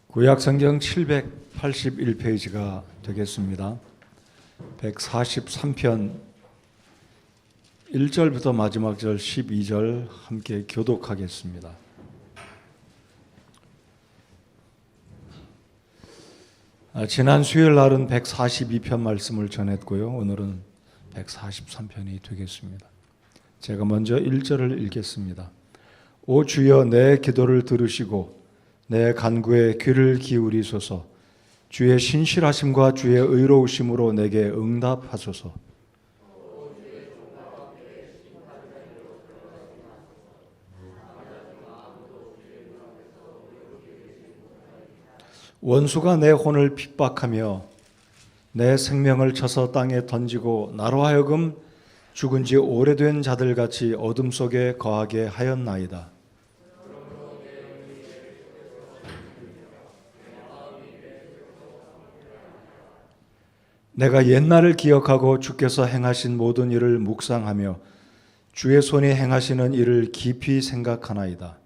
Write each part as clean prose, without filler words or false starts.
구약성경 781페이지가 되겠습니다. 143편 1절부터 마지막 절 12절 함께 교독하겠습니다. 지난 수요일 날은 142편 말씀을 전했고요. 오늘은 143편이 되겠습니다. 제가 먼저 1절을 읽겠습니다. 오 주여, 내 기도를 들으시고 내 간구에 귀를 기울이소서. 주의 신실하심과 주의 의로우심으로 내게 응답하소서. 원수가 내 혼을 핍박하며 내 생명을 쳐서 땅에 던지고 나로 하여금 죽은 지 오래된 자들같이 어둠 속에 거하게 하였나이다. 내가 옛날을 기억하고 주께서 행하신 모든 일을 묵상하며 주의 손이 행하시는 일을 깊이 생각하나이다.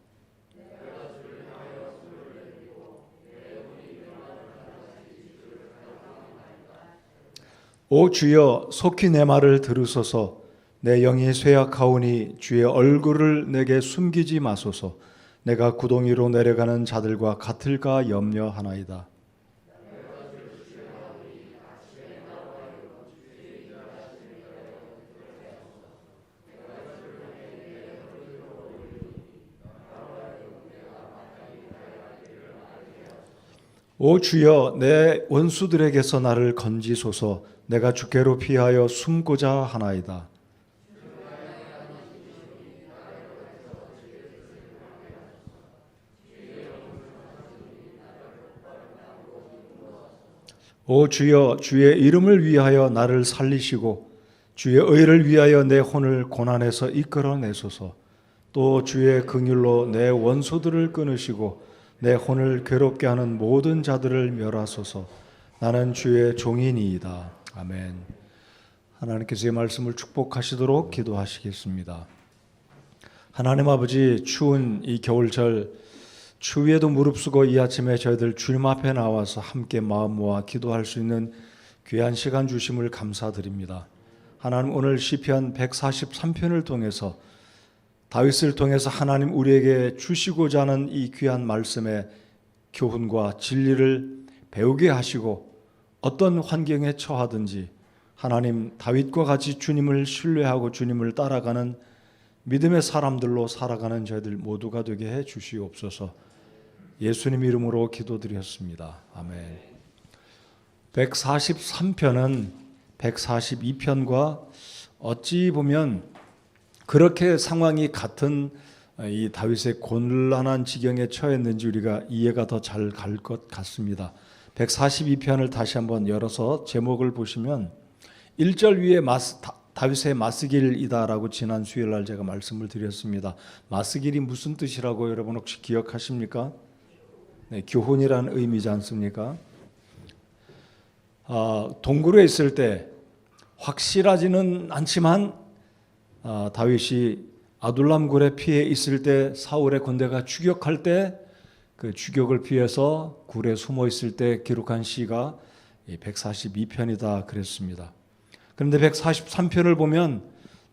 오 주여, 속히 내 말을 들으소서. 내 영이 쇠약하오니 주의 얼굴을 내게 숨기지 마소서. 내가 구덩이로 내려가는 자들과 같을까 염려하나이다. 오 주여, 내 원수들에게서 나를 건지소서. 내가 주께로 피하여 숨고자 하나이다. 오 주여, 주의 이름을 위하여 나를 살리시고 주의 의를 위하여 내 혼을 고난에서 이끌어내소서. 또 주의 긍휼로 내 원수들을 끊으시고 내 혼을 괴롭게 하는 모든 자들을 멸하소서. 나는 주의 종이니이다. 아멘. 하나님께서 이 말씀을 축복하시도록 기도하시겠습니다. 하나님 아버지, 추운 이 겨울철 추위에도 무릅쓰고 이 아침에 저희들 주님 앞에 나와서 함께 마음 모아 기도할 수 있는 귀한 시간 주심을 감사드립니다. 하나님, 오늘 시편 143편을 통해서 다윗을 통해서 하나님 우리에게 주시고자 하는 이 귀한 말씀의 교훈과 진리를 배우게 하시고 어떤 환경에 처하든지 하나님 다윗과 같이 주님을 신뢰하고 주님을 따라가는 믿음의 사람들로 살아가는 저희들 모두가 되게 해 주시옵소서. 예수님 이름으로 기도드렸습니다. 아멘. 143편은 142편과 어찌 보면 그렇게 상황이 같은 이 다윗의 곤란한 지경에 처했는지 우리가 이해가 더 잘 갈 것 같습니다. 142편을 다시 한번 열어서 제목을 보시면 1절 위에 다윗의 마스길이다라고 지난 수요일날 제가 말씀을 드렸습니다. 마스길이 무슨 뜻이라고 여러분 혹시 기억하십니까? 네, 교훈이라는 의미지 않습니까? 동굴에 있을 때 확실하지는 않지만 다윗이 아둘람 굴에 피해 있을 때 사울의 군대가 추격할 때 그 추격을 피해서 굴에 숨어 있을 때 기록한 시가 142편이다 그랬습니다. 그런데 143편을 보면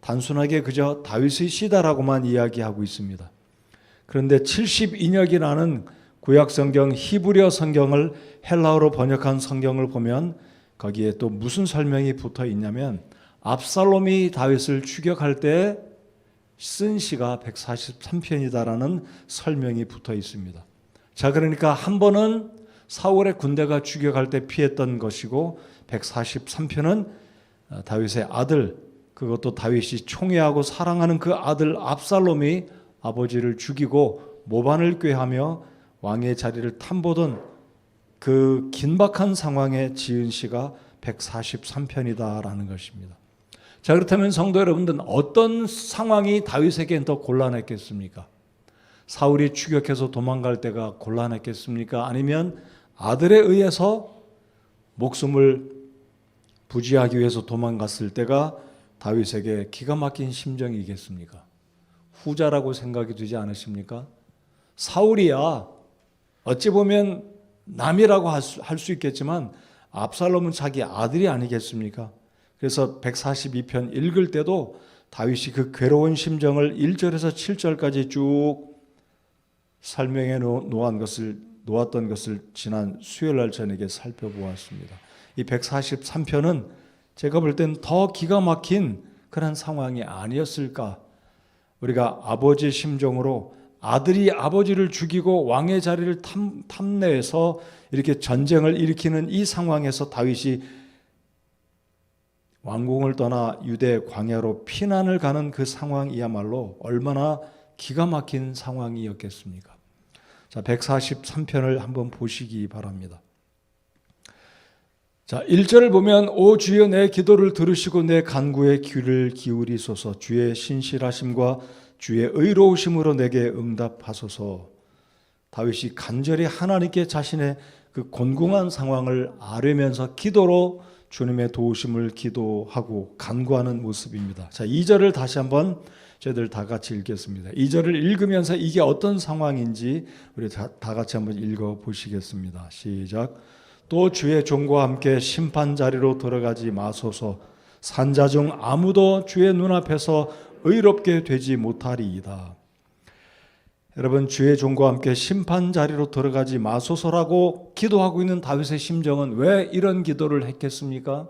단순하게 그저 다윗의 시다라고만 이야기하고 있습니다. 그런데 72역이라는 구약성경 히브리어 성경을 헬라어로 번역한 성경을 보면 거기에 또 무슨 설명이 붙어 있냐면 압살롬이 다윗을 추격할 때 쓴 시가 143편이다라는 설명이 붙어 있습니다. 자, 그러니까 한 번은 사울의 군대가 추격할 때 피했던 것이고 143편은 다윗의 아들, 그것도 다윗이 총애하고 사랑하는 그 아들 압살롬이 아버지를 죽이고 모반을 꾀하며 왕의 자리를 탐보던 그 긴박한 상황에 지은 시가 143편이다라는 것입니다. 자, 그렇다면 성도 여러분들은 어떤 상황이 다윗에겐 더 곤란했겠습니까? 사울이 추격해서 도망갈 때가 곤란했겠습니까? 아니면 아들에 의해서 목숨을 부지하기 위해서 도망갔을 때가 다윗에게 기가 막힌 심정이겠습니까? 후자라고 생각이 되지 않으십니까? 사울이야 어찌 보면 남이라고 할 수 있겠지만 압살롬은 자기 아들이 아니겠습니까? 그래서 142편 읽을 때도 다윗이 그 괴로운 심정을 1절에서 7절까지 쭉 설명해 놓았던 것을 지난 수요일날 저녁에 살펴보았습니다. 이 143편은 제가 볼 땐 더 기가 막힌 그런 상황이 아니었을까. 우리가 아버지의 심정으로 아들이 아버지를 죽이고 왕의 자리를 탐내서 이렇게 전쟁을 일으키는 이 상황에서 다윗이 왕궁을 떠나 유대 광야로 피난을 가는 그 상황이야말로 얼마나 기가 막힌 상황이었겠습니까? 자, 143편을 한번 보시기 바랍니다. 자, 1절을 보면 오 주여 내 기도를 들으시고 내 간구에 귀를 기울이소서. 주의 신실하심과 주의 의로우심으로 내게 응답하소서. 다윗이 간절히 하나님께 자신의 그 곤궁한 상황을 아뢰면서 기도로 주님의 도우심을 기도하고 간구하는 모습입니다. 자, 2절을 다시 한번 저희들 다 같이 읽겠습니다. 2절을 읽으면서 이게 어떤 상황인지 우리 다 같이 한번 읽어 보시겠습니다. 시작. 또 주의 종과 함께 심판 자리로 들어가지 마소서. 산자 중 아무도 주의 눈앞에서 의롭게 되지 못하리이다. 여러분, 주의 종과 함께 심판 자리로 들어가지 마소서라고 기도하고 있는 다윗의 심정은 왜 이런 기도를 했겠습니까?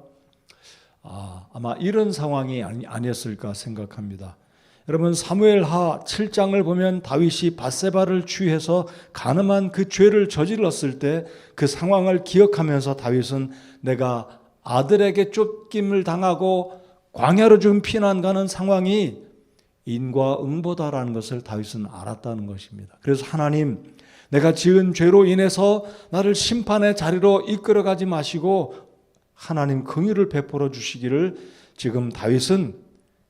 아마 이런 상황이 아니었을까 생각합니다. 여러분, 사무엘하 7장을 보면 다윗이 밧세바를 취해서 간음한 그 죄를 저질렀을 때 그 상황을 기억하면서 다윗은 내가 아들에게 쫓김을 당하고 광야로 지금 피난 가는 상황이 인과응보다라는 것을 다윗은 알았다는 것입니다. 그래서 하나님, 내가 지은 죄로 인해서 나를 심판의 자리로 이끌어가지 마시고 하나님 긍휼을 베풀어 주시기를 지금 다윗은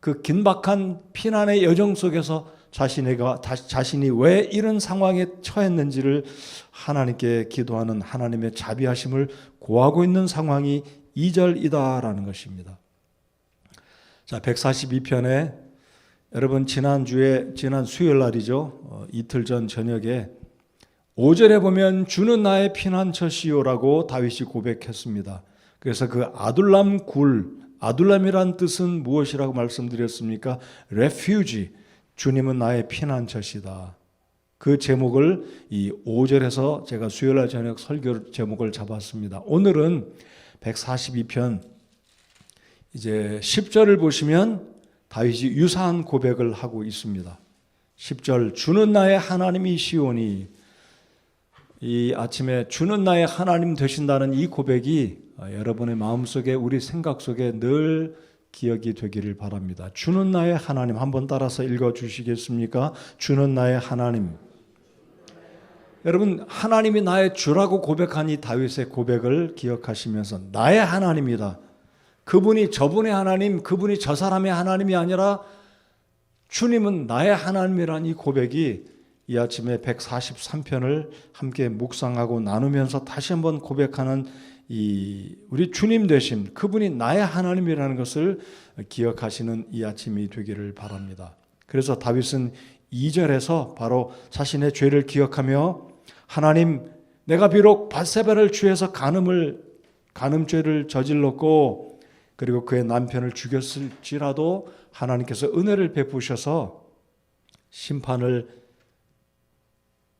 그 긴박한 피난의 여정 속에서 자신이 왜 이런 상황에 처했는지를 하나님께 기도하는 하나님의 자비하심을 구하고 있는 상황이 2절이다라는 것입니다. 자, 142편에 여러분 지난 수요일 날이죠. 이틀 전 저녁에 5절에 보면 주는 나의 피난처시오라고 다윗이 고백했습니다. 그래서 그 아둘람이란 뜻은 무엇이라고 말씀드렸습니까? refuge, 주님은 나의 피난처시다. 그 제목을 이 5절에서 제가 수요일날 저녁 설교 제목을 잡았습니다. 오늘은 142편 이제 10절을 보시면 다윗이 유사한 고백을 하고 있습니다. 10절, 주는 나의 하나님이시오니. 이 아침에 주는 나의 하나님 되신다는 이 고백이 여러분의 마음속에, 우리 생각 속에 늘 기억이 되기를 바랍니다. 주는 나의 하나님, 한번 따라서 읽어주시겠습니까? 주는 나의 하나님. 여러분, 하나님이 나의 주라고 고백한 이 다윗의 고백을 기억하시면서 나의 하나님이다. 그분이 저분의 하나님, 그분이 저 사람의 하나님이 아니라 주님은 나의 하나님이라는 이 고백이 이 아침에 143편을 함께 묵상하고 나누면서 다시 한번 고백하는 이 우리 주님 되신 그분이 나의 하나님이라는 것을 기억하시는 이 아침이 되기를 바랍니다. 그래서 다윗은 2절에서 바로 자신의 죄를 기억하며 하나님, 내가 비록 밧세바를 취해서 간음죄를 저질렀고 그리고 그의 남편을 죽였을지라도 하나님께서 은혜를 베푸셔서 심판을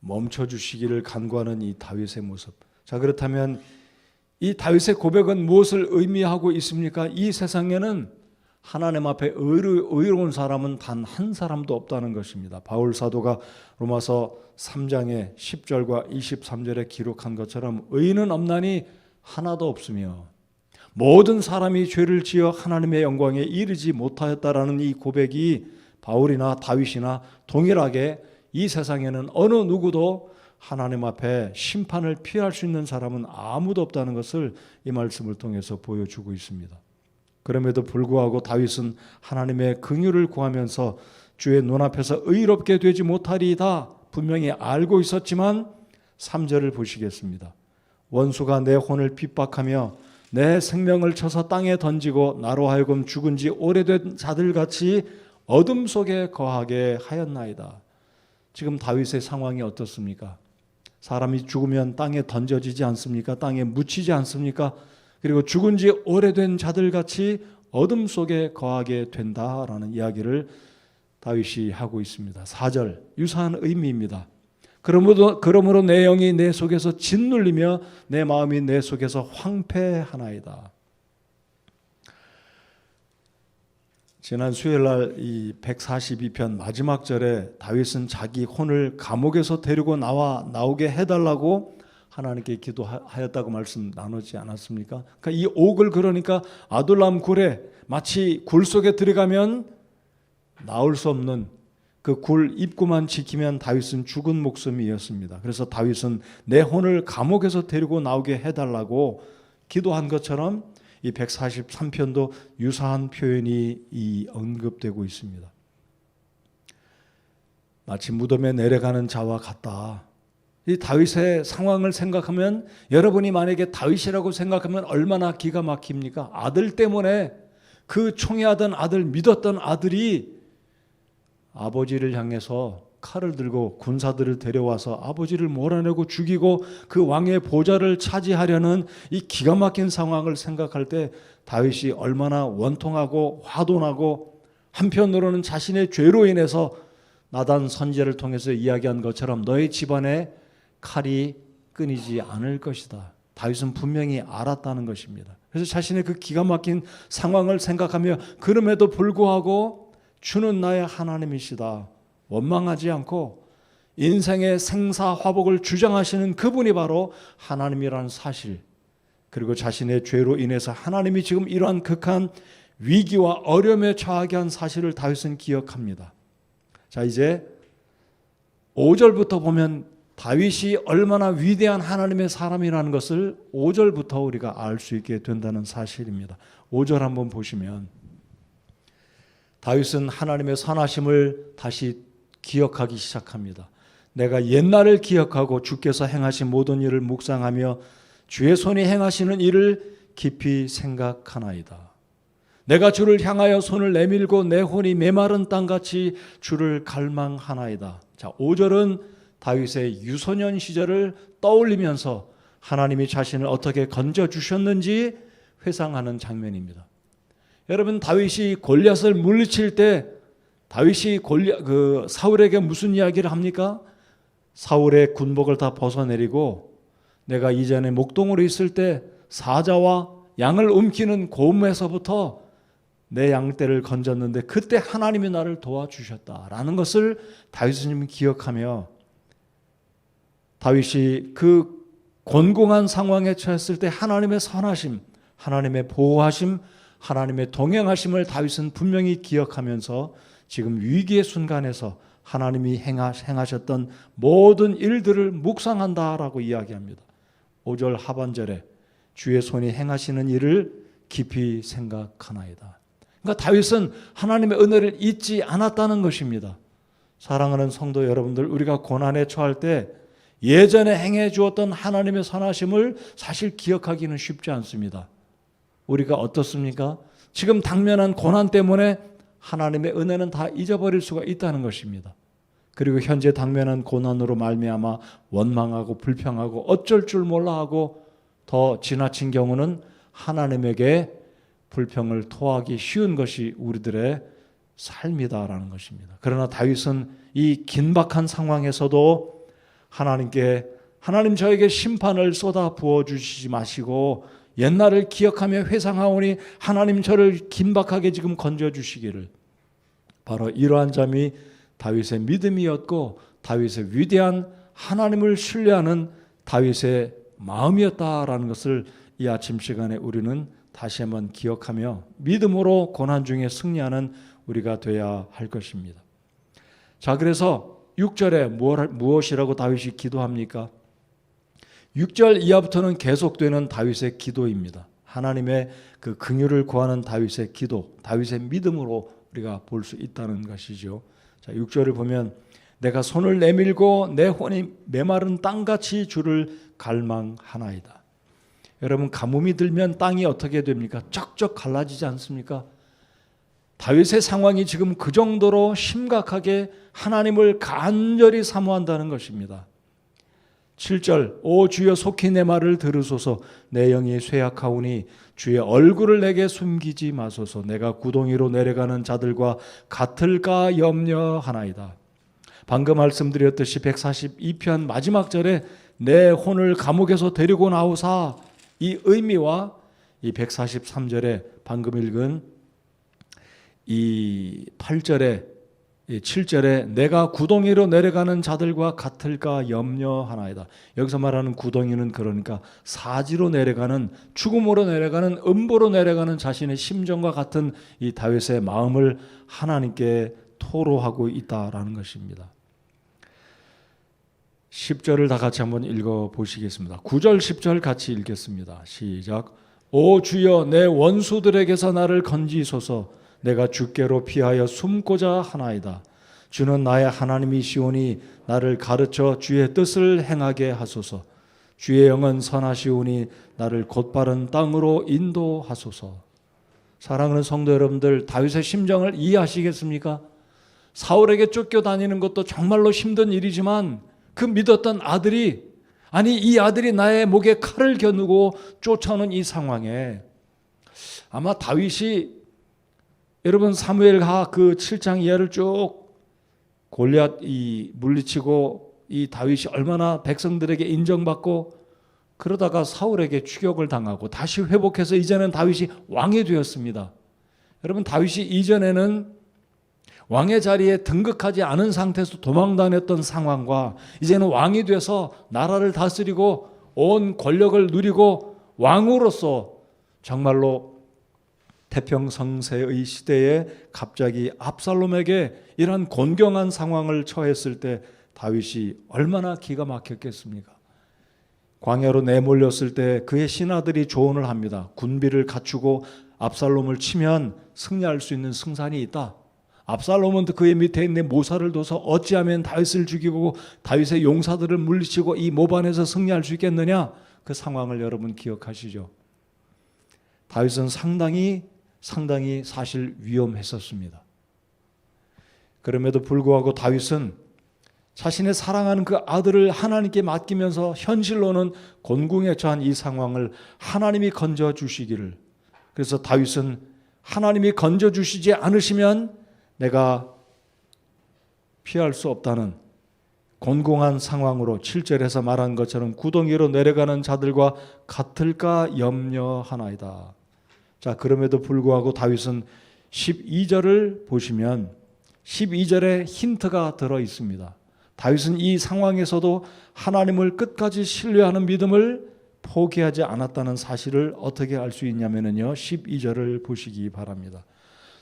멈춰주시기를 간구하는 이 다윗의 모습. 자, 그렇다면 이 다윗의 고백은 무엇을 의미하고 있습니까? 이 세상에는 하나님 앞에 의로운 사람은 단 한 사람도 없다는 것입니다. 바울 사도가 로마서 3장의 10절과 23절에 기록한 것처럼 의인은 없나니 하나도 없으며 모든 사람이 죄를 지어 하나님의 영광에 이르지 못하였다라는 이 고백이 바울이나 다윗이나 동일하게 이 세상에는 어느 누구도 하나님 앞에 심판을 피할 수 있는 사람은 아무도 없다는 것을 이 말씀을 통해서 보여주고 있습니다. 그럼에도 불구하고 다윗은 하나님의 긍휼을 구하면서 주의 눈앞에서 의롭게 되지 못하리이다 분명히 알고 있었지만 3절을 보시겠습니다. 원수가 내 혼을 핍박하며 내 생명을 쳐서 땅에 던지고 나로 하여금 죽은 지 오래된 자들같이 어둠 속에 거하게 하였나이다. 지금 다윗의 상황이 어떻습니까? 사람이 죽으면 땅에 던져지지 않습니까? 땅에 묻히지 않습니까? 그리고 죽은 지 오래된 자들같이 어둠 속에 거하게 된다라는 이야기를 다윗이 하고 있습니다. 4절 유사한 의미입니다. 그러므로 내 영이 내 속에서 짓눌리며 내 마음이 내 속에서 황폐하나이다. 지난 수요일날 이 142편 마지막 절에 다윗은 자기 혼을 감옥에서 데리고 나오게 해달라고 하나님께 기도하였다고 말씀 나누지 않았습니까? 그러니까 이 옥을 그러니까 아둘람 굴에 마치 굴 속에 들어가면 나올 수 없는 그 굴 입구만 지키면 다윗은 죽은 목숨이었습니다. 그래서 다윗은 내 혼을 감옥에서 데리고 나오게 해달라고 기도한 것처럼 이 143편도 유사한 표현이 언급되고 있습니다. 마치 무덤에 내려가는 자와 같다. 이 다윗의 상황을 생각하면 여러분이 만약에 다윗이라고 생각하면 얼마나 기가 막힙니까? 아들 때문에 그 총애하던 아들, 믿었던 아들이 아버지를 향해서 칼을 들고 군사들을 데려와서 아버지를 몰아내고 죽이고 그 왕의 보좌를 차지하려는 이 기가 막힌 상황을 생각할 때 다윗이 얼마나 원통하고 화도나고 한편으로는 자신의 죄로 인해서 나단 선지자를 통해서 이야기한 것처럼 너의 집안에 칼이 끊이지 않을 것이다. 다윗은 분명히 알았다는 것입니다. 그래서 자신의 그 기가 막힌 상황을 생각하며 그럼에도 불구하고 주는 나의 하나님이시다. 원망하지 않고 인생의 생사화복을 주장하시는 그분이 바로 하나님이라는 사실, 그리고 자신의 죄로 인해서 하나님이 지금 이러한 극한 위기와 어려움에 처하게 한 사실을 다윗은 기억합니다. 자, 이제 5절부터 보면 다윗이 얼마나 위대한 하나님의 사람이라는 것을 5절부터 우리가 알 수 있게 된다는 사실입니다. 5절 한번 보시면 다윗은 하나님의 선하심을 다시 기억하기 시작합니다. 내가 옛날을 기억하고 주께서 행하신 모든 일을 묵상하며 주의 손이 행하시는 일을 깊이 생각하나이다. 내가 주를 향하여 손을 내밀고 내 혼이 메마른 땅같이 주를 갈망하나이다. 자, 5절은 다윗의 유소년 시절을 떠올리면서 하나님이 자신을 어떻게 건져주셨는지 회상하는 장면입니다. 여러분, 다윗이 골리앗을 물리칠 때 다윗이 사울에게 무슨 이야기를 합니까? 사울의 군복을 다 벗어내리고 내가 이전에 목동으로 있을 때 사자와 양을 움키는 고음에서부터 내 양떼를 건졌는데 그때 하나님이 나를 도와주셨다라는 것을 다윗은 기억하며 다윗이 그 곤궁한 상황에 처했을 때 하나님의 선하심, 하나님의 보호하심, 하나님의 동행하심을 다윗은 분명히 기억하면서 지금 위기의 순간에서 하나님이 행하셨던 모든 일들을 묵상한다라고 이야기합니다. 5절 하반절에 주의 손이 행하시는 일을 깊이 생각하나이다. 그러니까 다윗은 하나님의 은혜를 잊지 않았다는 것입니다. 사랑하는 성도 여러분들, 우리가 고난에 처할 때 예전에 행해 주었던 하나님의 선하심을 사실 기억하기는 쉽지 않습니다. 우리가 어떻습니까? 지금 당면한 고난 때문에 하나님의 은혜는 다 잊어버릴 수가 있다는 것입니다. 그리고 현재 당면한 고난으로 말미암아 원망하고 불평하고 어쩔 줄 몰라 하고 더 지나친 경우는 하나님에게 불평을 토하기 쉬운 것이 우리들의 삶이다라는 것입니다. 그러나 다윗은 이 긴박한 상황에서도 하나님께 하나님 저에게 심판을 쏟아 부어주시지 마시고 옛날을 기억하며 회상하오니 하나님 저를 긴박하게 지금 건져주시기를, 바로 이러한 점이 다윗의 믿음이었고 다윗의 위대한 하나님을 신뢰하는 다윗의 마음이었다라는 것을 이 아침 시간에 우리는 다시 한번 기억하며 믿음으로 고난 중에 승리하는 우리가 되어야 할 것입니다. 자, 그래서 6절에 무엇이라고 다윗이 기도합니까? 6절 이하부터는 계속되는 다윗의 기도입니다. 하나님의 그 긍휼을 구하는 다윗의 기도, 다윗의 믿음으로 우리가 볼 수 있다는 것이죠. 자, 6절을 보면 내가 손을 내밀고 내 혼이 메마른 땅같이 주를 갈망하나이다. 여러분, 가뭄이 들면 땅이 어떻게 됩니까? 쩍쩍 갈라지지 않습니까? 다윗의 상황이 지금 그 정도로 심각하게 하나님을 간절히 사모한다는 것입니다. 7절 오 주여 속히 내 말을 들으소서. 내 영이 쇠약하오니 주의 얼굴을 내게 숨기지 마소서. 내가 구덩이로 내려가는 자들과 같을까 염려하나이다. 방금 말씀드렸듯이 142편 마지막 절에 내 혼을 감옥에서 데리고 나오사, 이 의미와 이 143절에 방금 읽은 이 8절에 이 7절에 내가 구덩이로 내려가는 자들과 같을까 염려하나이다. 여기서 말하는 구덩이는 그러니까 사지로 내려가는, 죽음으로 내려가는, 음보로 내려가는 자신의 심정과 같은 이 다윗의 마음을 하나님께 토로하고 있다라는 것입니다. 10절을 다 같이 한번 읽어보시겠습니다. 9절 10절 같이 읽겠습니다. 시작. 오 주여 내 원수들에게서 나를 건지소서. 내가 주께로 피하여 숨고자 하나이다. 주는 나의 하나님이시오니 나를 가르쳐 주의 뜻을 행하게 하소서. 주의 영은 선하시오니 나를 곧바른 땅으로 인도하소서. 사랑하는 성도 여러분들, 다윗의 심정을 이해하시겠습니까? 사울에게 쫓겨다니는 것도 정말로 힘든 일이지만 그 믿었던 아들이, 아니 이 아들이 나의 목에 칼을 겨누고 쫓아오는 이 상황에 아마 다윗이, 여러분 사무엘하 그 7장 이하를 쭉 골리앗 물리치고 이 다윗이 얼마나 백성들에게 인정받고 그러다가 사울에게 추격을 당하고 다시 회복해서 이제는 다윗이 왕이 되었습니다. 여러분 다윗이 이전에는 왕의 자리에 등극하지 않은 상태에서 도망다녔던 상황과 이제는 왕이 돼서 나라를 다스리고 온 권력을 누리고 왕으로서 정말로 태평성세의 시대에 갑자기 압살롬에게 이런 곤경한 상황을 처했을 때 다윗이 얼마나 기가 막혔겠습니까? 광야로 내몰렸을 때 그의 신하들이 조언을 합니다. 군비를 갖추고 압살롬을 치면 승리할 수 있는 승산이 있다. 압살롬은 그의 밑에 있는 모사를 둬서 어찌하면 다윗을 죽이고 다윗의 용사들을 물리치고 이 모반에서 승리할 수 있겠느냐? 그 상황을 여러분 기억하시죠? 다윗은 상당히 사실 위험했었습니다. 그럼에도 불구하고 다윗은 자신의 사랑하는 그 아들을 하나님께 맡기면서 현실로는 곤궁에 처한 이 상황을 하나님이 건져주시기를, 그래서 다윗은 하나님이 건져주시지 않으시면 내가 피할 수 없다는 곤궁한 상황으로 7절에서 말한 것처럼 구덩이로 내려가는 자들과 같을까 염려하나이다. 자, 그럼에도 불구하고 다윗은 12절을 보시면 12절에 힌트가 들어 있습니다. 다윗은 이 상황에서도 하나님을 끝까지 신뢰하는 믿음을 포기하지 않았다는 사실을 어떻게 알 수 있냐면요, 12절을 보시기 바랍니다.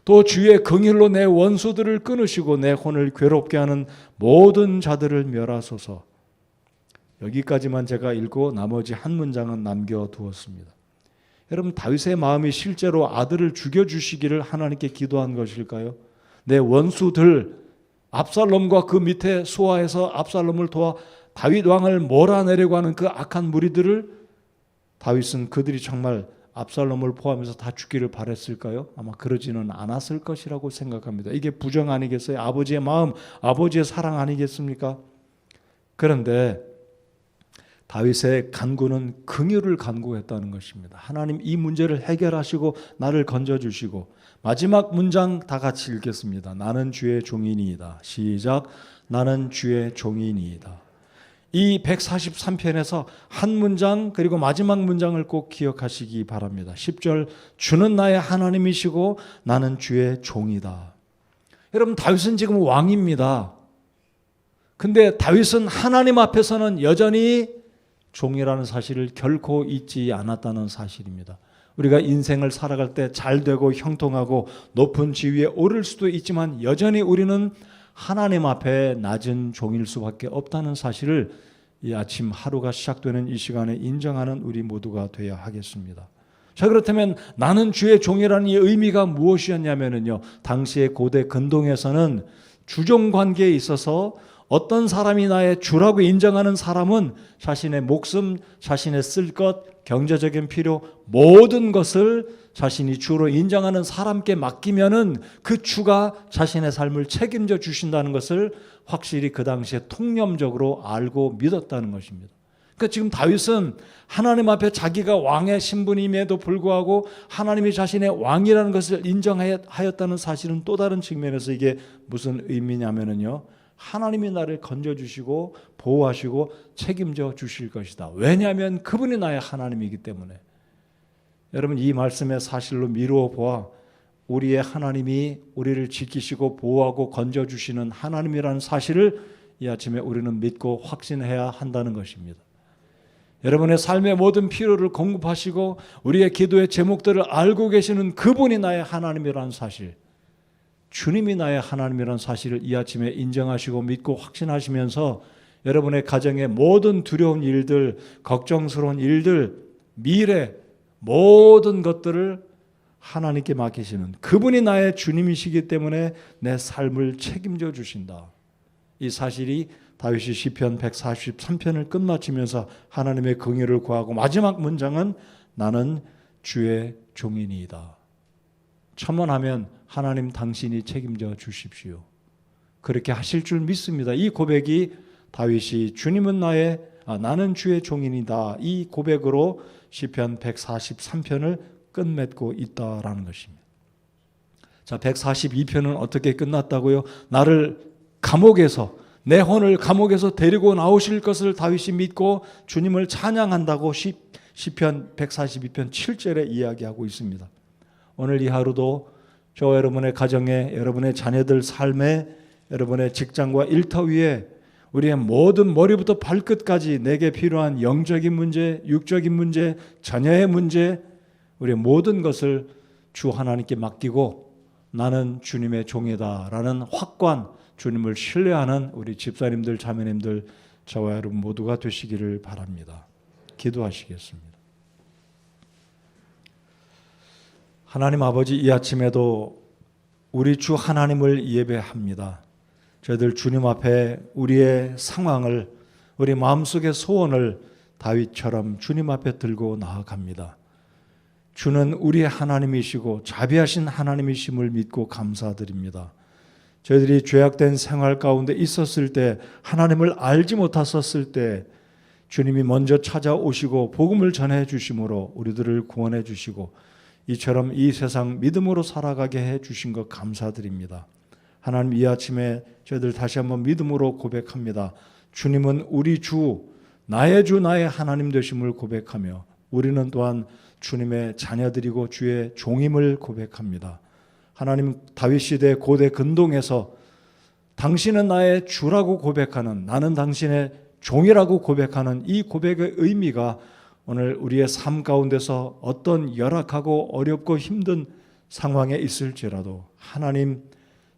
또 주의 긍휼로 내 원수들을 끊으시고 내 혼을 괴롭게 하는 모든 자들을 멸하소서. 여기까지만 제가 읽고 나머지 한 문장은 남겨두었습니다. 여러분, 다윗의 마음이 실제로 아들을 죽여주시기를 하나님께 기도한 것일까요? 내 원수들, 압살롬과 그 밑에 소아해서 압살롬을 도와 다윗 왕을 몰아내려고 하는 그 악한 무리들을 다윗은 그들이 정말 압살롬을 포함해서 다 죽기를 바랬을까요? 아마 그러지는 않았을 것이라고 생각합니다. 이게 부정 아니겠어요? 아버지의 마음, 아버지의 사랑 아니겠습니까? 그런데 다윗의 간구는 긍휼을 간구했다는 것입니다. 하나님 이 문제를 해결하시고 나를 건져주시고, 마지막 문장 다 같이 읽겠습니다. 나는 주의 종이니이다. 시작. 나는 주의 종이니이다. 이 143편에서 한 문장 그리고 마지막 문장을 꼭 기억하시기 바랍니다. 10절 주는 나의 하나님이시고 나는 주의 종이다. 여러분, 다윗은 지금 왕입니다. 근데 다윗은 하나님 앞에서는 여전히 종이라는 사실을 결코 잊지 않았다는 사실입니다. 우리가 인생을 살아갈 때 잘 되고 형통하고 높은 지위에 오를 수도 있지만 여전히 우리는 하나님 앞에 낮은 종일 수밖에 없다는 사실을 이 아침 하루가 시작되는 이 시간에 인정하는 우리 모두가 되어야 하겠습니다. 자, 그렇다면 나는 주의 종이라는 이 의미가 무엇이었냐면요, 당시의 고대 근동에서는 주종 관계에 있어서 어떤 사람이 나의 주라고 인정하는 사람은 자신의 목숨, 자신의 쓸 것, 경제적인 필요, 모든 것을 자신이 주로 인정하는 사람께 맡기면은 그 주가 자신의 삶을 책임져 주신다는 것을 확실히 그 당시에 통념적으로 알고 믿었다는 것입니다. 그러니까 지금 다윗은 하나님 앞에 자기가 왕의 신분임에도 불구하고 하나님이 자신의 왕이라는 것을 인정하였다는 사실은 또 다른 측면에서 이게 무슨 의미냐면요, 하나님이 나를 건져주시고 보호하시고 책임져 주실 것이다. 왜냐하면 그분이 나의 하나님이기 때문에. 여러분, 이 말씀의 사실로 미루어 보아 우리의 하나님이 우리를 지키시고 보호하고 건져주시는 하나님이라는 사실을 이 아침에 우리는 믿고 확신해야 한다는 것입니다. 여러분의 삶의 모든 필요를 공급하시고 우리의 기도의 제목들을 알고 계시는 그분이 나의 하나님이라는 사실, 주님이 나의 하나님이라는 사실을 이 아침에 인정하시고 믿고 확신하시면서 여러분의 가정의 모든 두려운 일들, 걱정스러운 일들, 미래 모든 것들을 하나님께 맡기시는 그분이 나의 주님이시기 때문에 내 삶을 책임져 주신다. 이 사실이 다윗이 시편 143편을 끝마치면서 하나님의 긍휼을 구하고 마지막 문장은 나는 주의 종이니이다. 첨언하면 하나님 당신이 책임져 주십시오. 그렇게 하실 줄 믿습니다. 이 고백이 다윗이 주님은 나는 주의 종이니다, 이 고백으로 시편 143편을 끝맺고 있다라는 것입니다. 자, 142편은 어떻게 끝났다고요? 나를 감옥에서, 내 혼을 감옥에서 데리고 나오실 것을 다윗이 믿고 주님을 찬양한다고 시편 142편 7절에 이야기하고 있습니다. 오늘 이 하루도 저와 여러분의 가정에, 여러분의 자녀들 삶에, 여러분의 직장과 일터 위에 우리의 모든 머리부터 발끝까지 내게 필요한 영적인 문제, 육적인 문제, 자녀의 문제, 우리의 모든 것을 주 하나님께 맡기고 나는 주님의 종이다라는 확고한, 주님을 신뢰하는 우리 집사님들, 자매님들, 저와 여러분 모두가 되시기를 바랍니다. 기도하시겠습니다. 하나님 아버지, 이 아침에도 우리 주 하나님을 예배합니다. 저희들 주님 앞에 우리의 상황을, 우리 마음속의 소원을 다윗처럼 주님 앞에 들고 나아갑니다. 주는 우리의 하나님이시고 자비하신 하나님이심을 믿고 감사드립니다. 저희들이 죄악된 생활 가운데 있었을 때, 하나님을 알지 못했었을 때 주님이 먼저 찾아오시고 복음을 전해 주심으로 우리들을 구원해 주시고 이처럼 이 세상 믿음으로 살아가게 해 주신 것 감사드립니다. 하나님, 이 아침에 저희들 다시 한번 믿음으로 고백합니다. 주님은 우리 주, 나의 하나님 되심을 고백하며 우리는 또한 주님의 자녀들이고 주의 종임을 고백합니다. 하나님, 다윗 시대 고대 근동에서 당신은 나의 주라고 고백하는, 나는 당신의 종이라고 고백하는 이 고백의 의미가 오늘 우리의 삶 가운데서 어떤 열악하고 어렵고 힘든 상황에 있을지라도 하나님,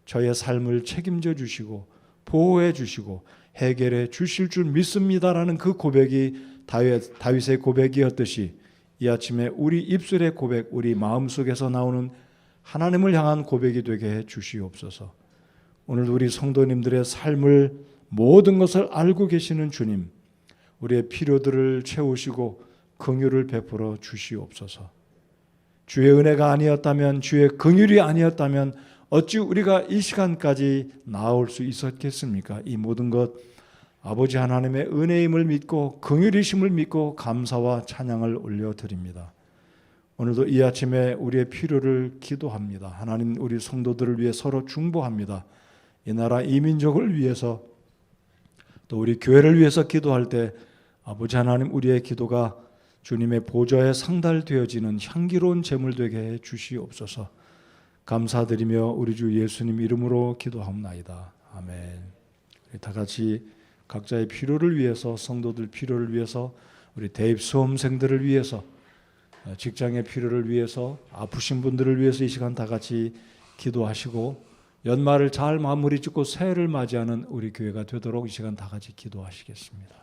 저의 삶을 책임져 주시고 보호해 주시고 해결해 주실 줄 믿습니다라는 그 고백이 다윗의 고백이었듯이 이 아침에 우리 입술의 고백, 우리 마음속에서 나오는 하나님을 향한 고백이 되게 해 주시옵소서. 오늘도 우리 성도님들의 삶을 모든 것을 알고 계시는 주님, 우리의 필요들을 채우시고 긍휼을 베풀어 주시옵소서. 주의 은혜가 아니었다면, 주의 긍휼이 아니었다면 어찌 우리가 이 시간까지 나아올 수 있었겠습니까? 이 모든 것 아버지 하나님의 은혜임을 믿고 긍휼이심을 믿고 감사와 찬양을 올려드립니다. 오늘도 이 아침에 우리의 필요를 기도합니다. 하나님, 우리 성도들을 위해 서로 중보합니다. 이 나라 이 민족을 위해서 또 우리 교회를 위해서 기도할 때 아버지 하나님, 우리의 기도가 주님의 보좌에 상달되어지는 향기로운 제물 되게 해 주시옵소서. 감사드리며 우리 주 예수님 이름으로 기도하옵나이다. 아멘. 우리 다 같이 각자의 필요를 위해서, 성도들 필요를 위해서, 우리 대입 수험생들을 위해서, 직장의 필요를 위해서, 아프신 분들을 위해서 이 시간 다 같이 기도하시고 연말을 잘 마무리 짓고 새해를 맞이하는 우리 교회가 되도록 이 시간 다 같이 기도하시겠습니다.